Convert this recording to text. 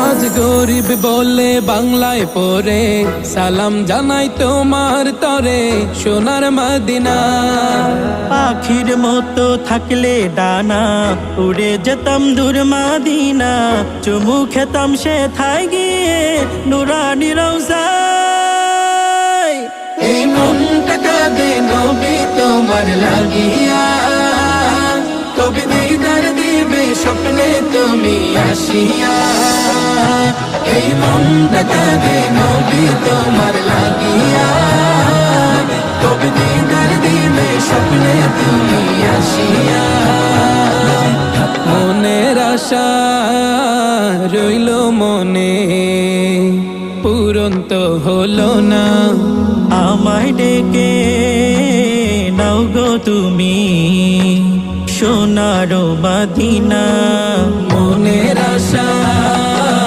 আজ গরিব বলে বাংলায় পড়ে সালাম জানাই তোমার তরে সোনার মদিনা। পাখির মতো থাকলে ডানা উড়ে যেতাম দূর মদিনা, চুমু খেতাম সে থাই গিয়ে নুরানি রওজায়। এই মনটা কাঁদে নবী তোমার লাগিয়া, কবে দিদার দিবে স্বপ্নে তুমি আসিয়া। এই মনটা কাঁদে নবী তোমার লাগিয়া, কবে দিদার দিবে স্বপ্নে তুমি আসিয়া। মনের আশা রইল মনে, পূরণ তো হলো না। আমায় ডেকে নাও গো তুমি সোনার মদিনা।